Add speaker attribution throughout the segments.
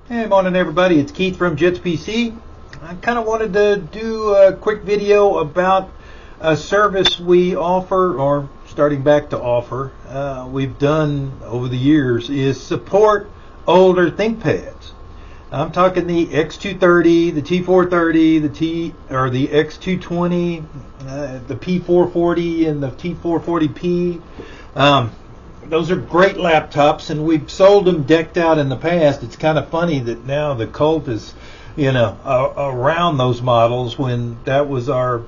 Speaker 1: Hey, morning everybody, it's Keith from Jets PC. I kind of wanted to do a quick video about a service we offer, or starting back to offer, we've done over the years, is support older ThinkPads. I'm talking the X230, the T430, the X220, the P440 and the T440P. Those are great laptops, and we've sold them decked out in the past. It's kind of funny that now the cult is, around those models when that was our,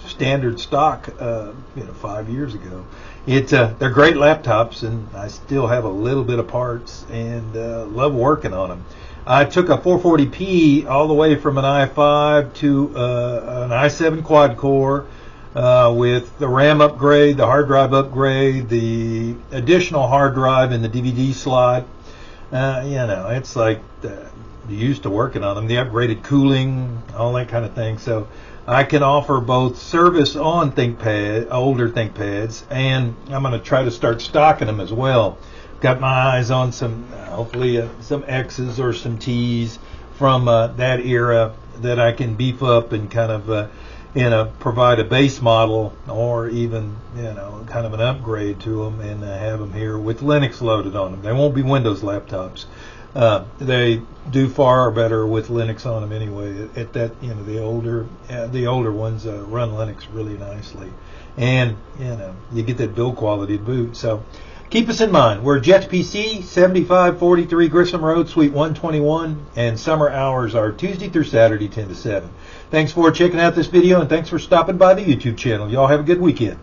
Speaker 1: standard stock, 5 years ago. They're great laptops, and I still have a little bit of parts and love working on them. I took a 440p all the way from an i5 to an i7 quad core. With the RAM upgrade, the hard drive upgrade, the additional hard drive in the DVD slot. It's like you're used to working on them. The upgraded cooling, all that kind of thing. So I can offer both service on older ThinkPads, and I'm going to try to start stocking them as well. Got my eyes on some, hopefully some X's or some T's from that era that I can beef up and kind of provide a base model, or even kind of an upgrade to them, and have them here with Linux loaded on them. They won't be Windows laptops. They do far better with Linux on them anyway. At that, the older ones run Linux really nicely, and you get that build quality to boot. So keep us in mind. We're Jets PC, 7543 Grissom Road, Suite 121, and summer hours are Tuesday through Saturday, 10 to 7. Thanks for checking out this video, and thanks for stopping by the YouTube channel. Y'all have a good weekend.